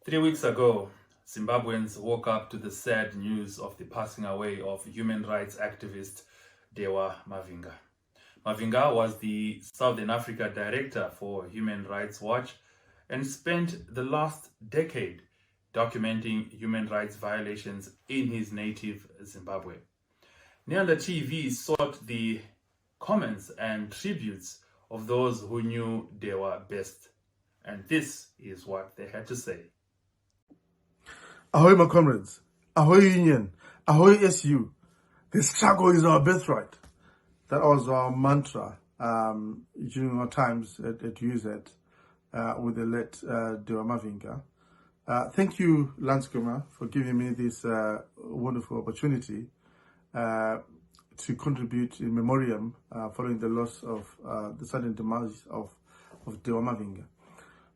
3 weeks ago, Zimbabweans woke up to the sad news of the passing away of human rights activist Dewa Mavhinga. Mavhinga was the Southern Africa Director for Human Rights Watch and spent the last decade documenting human rights violations in his native Zimbabwe. Nehanda TV sought the comments and tributes of those who knew Dewa best. And this is what they had to say. Ahoy, my comrades. Ahoy, Union. Ahoy, SU. The struggle is our birthright. That was our mantra during our times at UZ with the late Dewa Mavhinga. Thank you, Lanskuma, for giving me this wonderful opportunity to contribute in memoriam following the loss of the sudden demise of Dewa Mavhinga.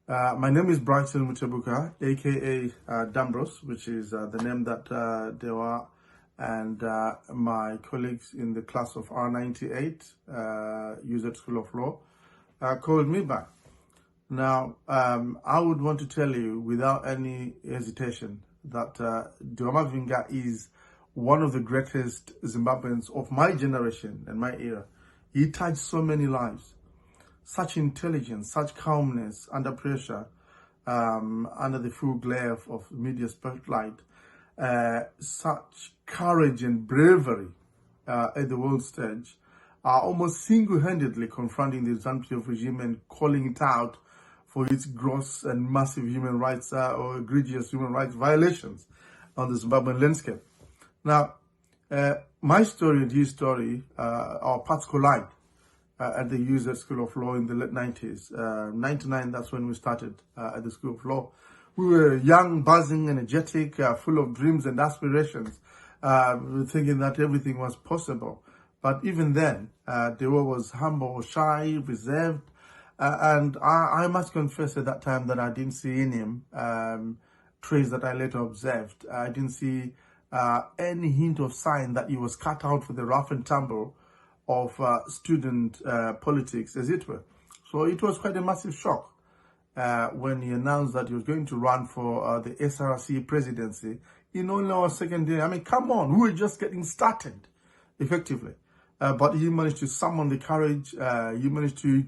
My name is Brighton Mutebuka, aka Dambros, which is the name that Dewa and my colleagues in the class of R98, UZ School of Law, called me by. Now, I would want to tell you without any hesitation that Dewa Mavhinga is one of the greatest Zimbabweans of my generation and my era. He touched so many lives. Such intelligence, such calmness under pressure, under the full glare of media spotlight, such courage and bravery at the world stage, almost single-handedly confronting the ZANU-PF regime and calling it out for its gross and massive human rights or egregious human rights violations on the Zimbabwean landscape. Now, my story and his story, our paths collide at the UZ School of Law in the late 90s. 99, that's when we started at the School of Law. We were young, buzzing, energetic, full of dreams and aspirations, thinking that everything was possible. But even then, Dewa was humble, shy, reserved, and I must confess at that time that I didn't see in him traits that I later observed. I didn't see any hint of sign that he was cut out for the rough and tumble of student politics, as it were. So it was quite a massive shock when he announced that he was going to run for the SRC presidency in only our second year. I mean, come on, we were just getting started, effectively. But he managed to summon the courage, he managed to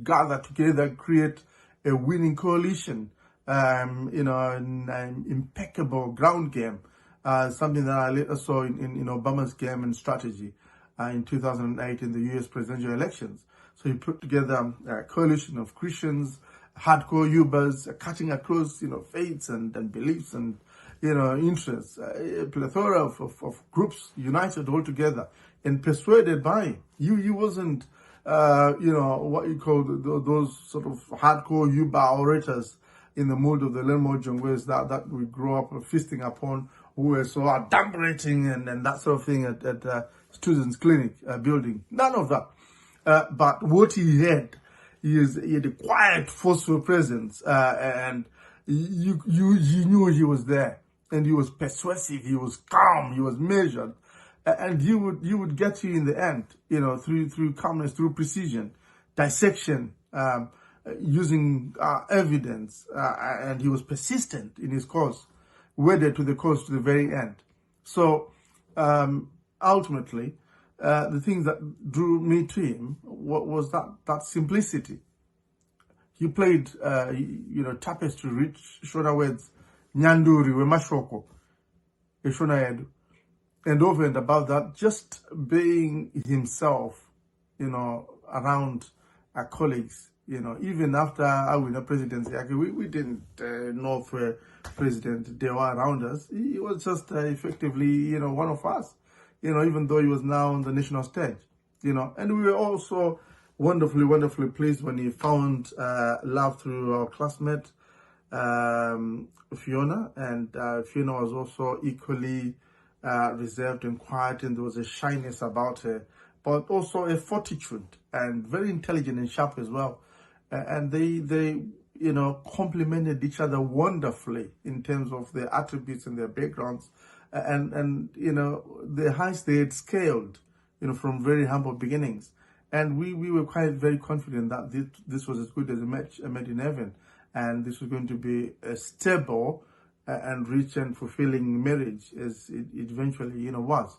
gather together, create a winning coalition, an impeccable ground game, something that I later saw in Obama's game and strategy in 2008 in the US presidential elections. So he put together a coalition of Christians, hardcore Ubers, cutting across, faiths and beliefs and, interests, a plethora of groups united all together and persuaded by him. He wasn't, what you call those sort of hardcore Uber orators in the mold of the Lermo Jongwes that we grew up feasting upon, who were so adumbrating and that sort of thing at students' clinic building. None of that. But what he had a quiet, forceful presence, and you knew he was there, and he was persuasive, he was calm, he was measured, and he would get you in the end, through calmness, through precision, dissection, using evidence, and he was persistent in his cause, wedded to the cause to the very end. So ultimately, the thing that drew me to him was that simplicity. He played, tapestry rich Shona words, Nyanduri, Wemashoko, Shona Edu. And over and above that, just being himself, around our colleagues, even after I win the presidency, we didn't know for President Dewa around us. He was just effectively, one of us, even though he was now on the national stage, and we were also wonderfully pleased when he found love through our classmate, Fiona, and Fiona was also equally reserved and quiet, and there was a shyness about her, but also a fortitude and very intelligent and sharp as well. And they complemented each other wonderfully in terms of their attributes and their backgrounds, and the heights they had scaled, from very humble beginnings. And we were very confident that this was as good as a match made in heaven. and this was going to be a stable and rich and fulfilling marriage, as it eventually, was.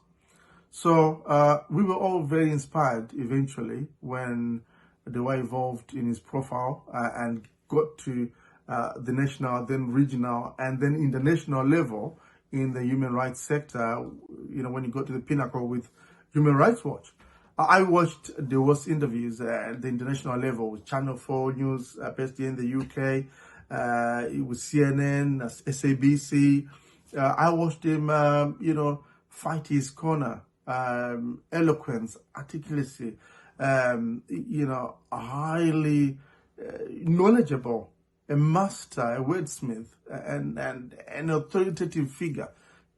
So we were all very inspired eventually when Dewa evolved in his profile and got to the national, then regional, and then international level in the human rights sector, when he got to the pinnacle with Human Rights Watch. I watched Dewa's interviews at the international level with Channel 4 News, based in the UK, with CNN, SABC. I watched him, fight his corner, eloquence, articulacy, highly knowledgeable, a master, a wordsmith, and an authoritative figure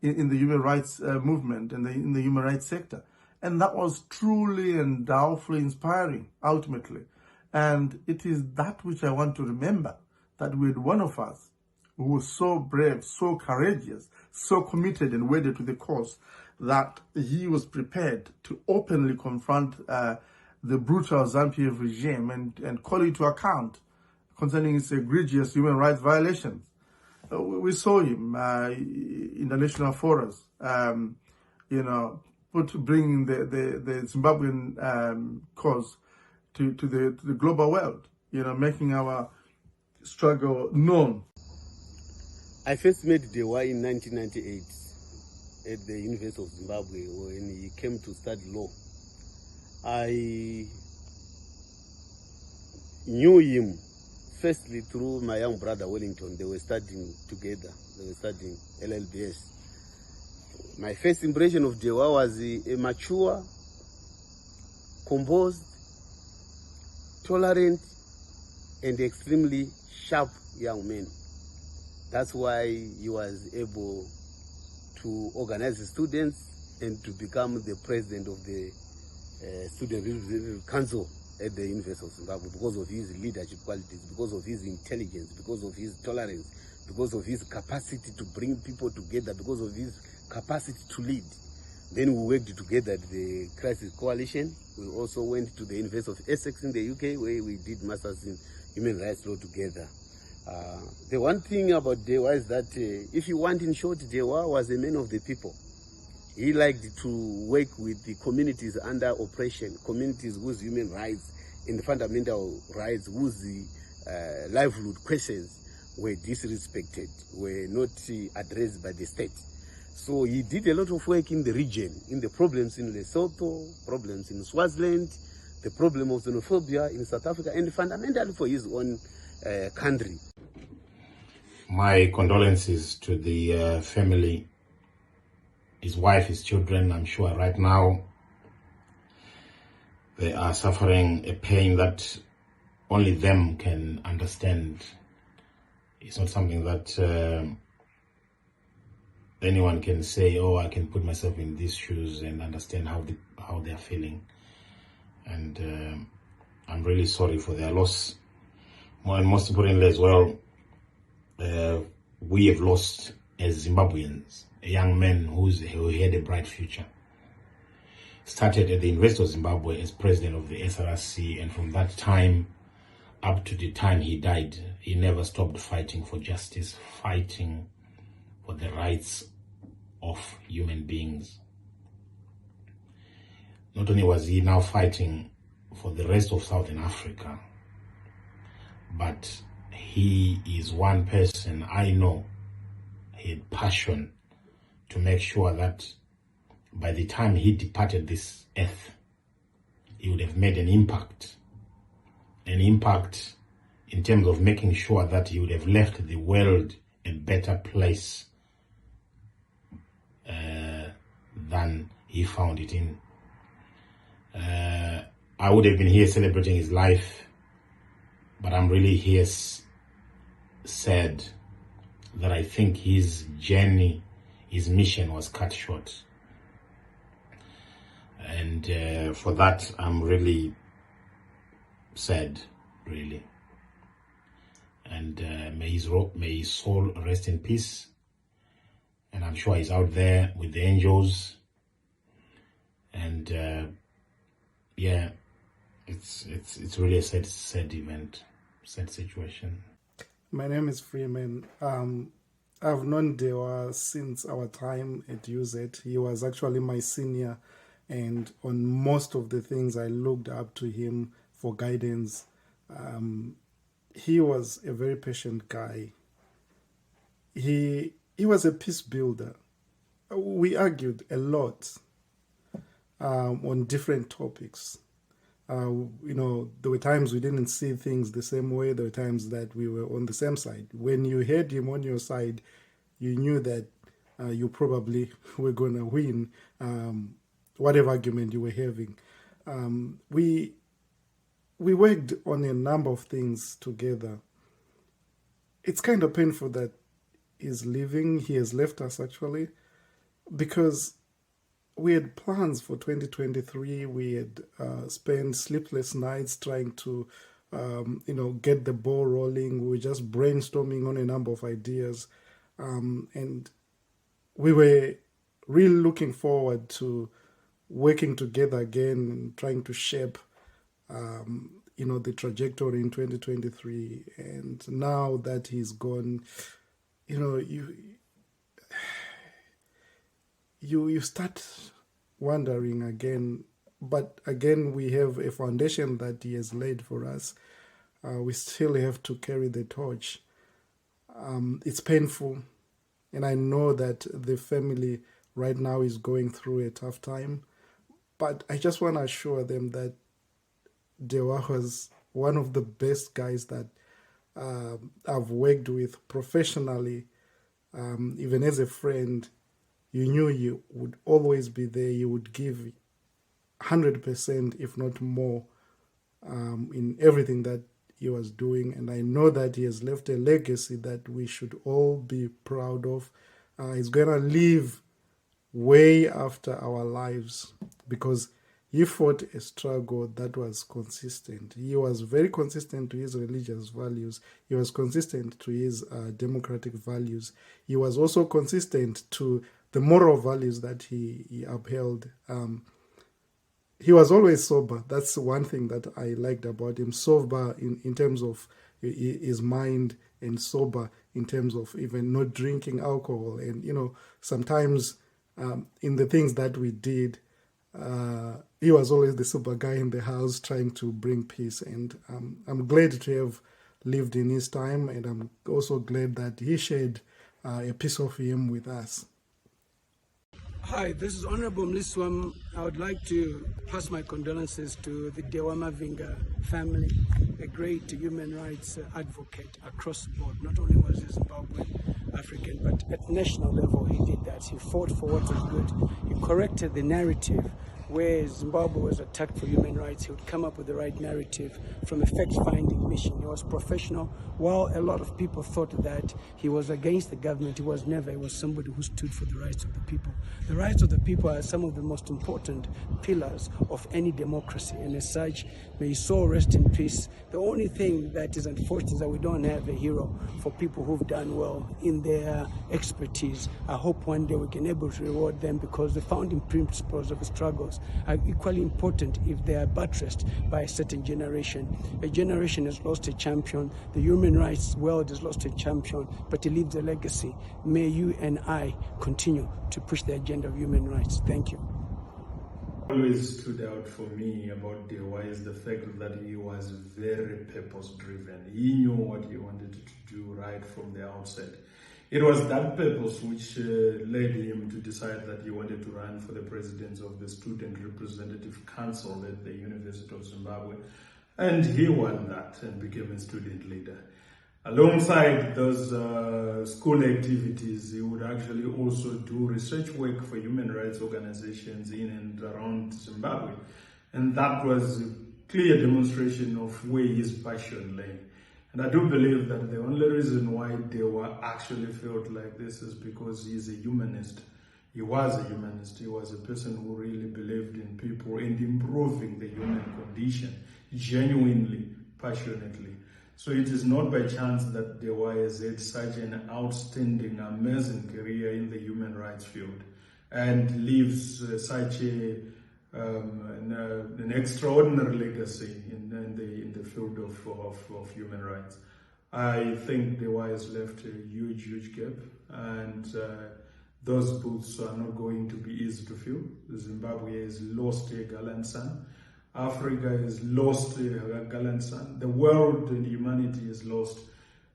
in the human rights movement and in the human rights sector. And that was truly and powerfully inspiring, ultimately. And it is that which I want to remember, that we had one of us who was so brave, so courageous, so committed and wedded to the cause, that he was prepared to openly confront the brutal ZANU-PF regime and call it to account concerning its egregious human rights violations. We saw him in the national forums, bringing the Zimbabwean cause to the global world, making our struggle known. I first met Dewa in 1998 at the University of Zimbabwe when he came to study law. I knew him firstly through my young brother Wellington. They were studying together. They were studying LLBS. My first impression of Dewa was a mature, composed, tolerant, and extremely sharp young man. That's why he was able to organize the students and to become the president of the Student Representative Council at the University of Zimbabwe, because of his leadership qualities, because of his intelligence, because of his tolerance, because of his capacity to bring people together, because of his capacity to lead. Then we worked together at the Crisis Coalition. We also went to the University of Essex in the UK, where we did masters in human rights law together. The one thing about Dewa is that, if you want in short, Dewa was a man of the people. He liked to work with the communities under oppression, communities whose human rights and fundamental rights, whose livelihood questions were disrespected, were not addressed by the state. So he did a lot of work in the region, in the problems in Lesotho, problems in Swaziland, the problem of xenophobia in South Africa, and fundamentally for his own country. My condolences to the family, his wife, his children. I'm sure right now they are suffering a pain that only them can understand. It's not something that anyone can say, oh, I can put myself in these shoes and understand how they are feeling. And I'm really sorry for their loss. And most importantly as well, we have lost, as Zimbabweans, a young man who had a bright future. Started at the University of Zimbabwe as president of the SRC, and from that time up to the time he died, he never stopped fighting for justice, fighting for the rights of human beings. Not only was he now fighting for the rest of Southern Africa, but he is one person I know he had passion to make sure that by the time he departed this earth, he would have made an impact in terms of making sure that he would have left the world a better place than he found it in. I would have been here celebrating his life, but I'm really here sad that I think his journey, his mission was cut short. And for that, I'm really sad, really. And may his soul rest in peace. And I'm sure he's out there with the angels. And it's really a sad event, sad situation. My name is Freeman. I've known Dewa since our time at UZ. He was actually my senior, and on most of the things I looked up to him for guidance. He was a very patient guy. He was a peace builder. We argued a lot on different topics. There were times we didn't see things the same way. There were times that we were on the same side. When you had him on your side, you knew that you probably were going to win whatever argument you were having. We worked on a number of things together. It's kind of painful that he's leaving. He has left us, actually, because we had plans for 2023. We had spent sleepless nights trying to, get the ball rolling. We were just brainstorming on a number of ideas. And we were really looking forward to working together again and trying to shape, the trajectory in 2023. And now that he's gone, you start wondering again. But again, we have a foundation that he has laid for us. We still have to carry the torch. It's painful, and I know that the family right now is going through a tough time. But I just want to assure them that Dewa was one of the best guys that I've worked with professionally. Even as a friend, you knew you would always be there. You would give 100%, if not more, in everything that he was doing. And I know that he has left a legacy that we should all be proud of. He's going to live way after our lives, because he fought a struggle that was consistent. He was very consistent to his religious values. He was consistent to his democratic values. He was also consistent to the moral values that he upheld. He was always sober. That's one thing that I liked about him. Sober in terms of his mind, and sober in terms of even not drinking alcohol. And, sometimes in the things that we did, he was always the sober guy in the house trying to bring peace. And I'm glad to have lived in his time, and I'm also glad that he shared a piece of him with us. Hi, this is Honorable Mliswa. I would like to pass my condolences to the Dewa Mavhinga family, a great human rights advocate across the board. Not only was he Zimbabwean African, but at national level he did that. He fought for what was good. He corrected the narrative. Where Zimbabwe was attacked for human rights, he would come up with the right narrative from a fact-finding mission. He was professional. While a lot of people thought that he was against the government, he was never. He was somebody who stood for the rights of the people. The rights of the people are some of the most important pillars of any democracy, and as such, may his soul rest in peace. The only thing that is unfortunate is that we don't have a hero for people who've done well in their expertise. I hope one day we can be able to reward them, because the founding principles of the struggles are equally important if they are buttressed by a certain generation. A generation has lost a champion. The human rights world has lost a champion, but he leaves a legacy. May you and I continue to push the agenda of human rights. Thank you. Always stood out for me about Dewa is the fact that he was very purpose-driven. He knew what he wanted to do right from the outset. It was that purpose which led him to decide that he wanted to run for the presidency of the Student Representative Council at the University of Zimbabwe. And he won that and became a student leader. Alongside those school activities, he would actually also do research work for human rights organizations in and around Zimbabwe. And that was a clear demonstration of where his passion lay. And I do believe that the only reason why Dewa actually felt like this is because he's a humanist. He was a humanist. He was a person who really believed in people and improving the human condition, genuinely, passionately. So it is not by chance that Dewa has had such an outstanding, amazing career in the human rights field and leaves such an extraordinary legacy in the field of human rights. I think Dewa has left a huge, huge gap, and those boots are not going to be easy to fill. Zimbabwe has lost a gallant son. Africa has lost a gallant son. The world and humanity has lost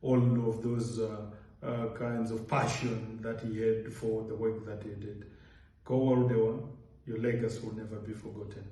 all of those kinds of passion that he had for the work that he did. Go well, Dewa. Your legacy will never be forgotten.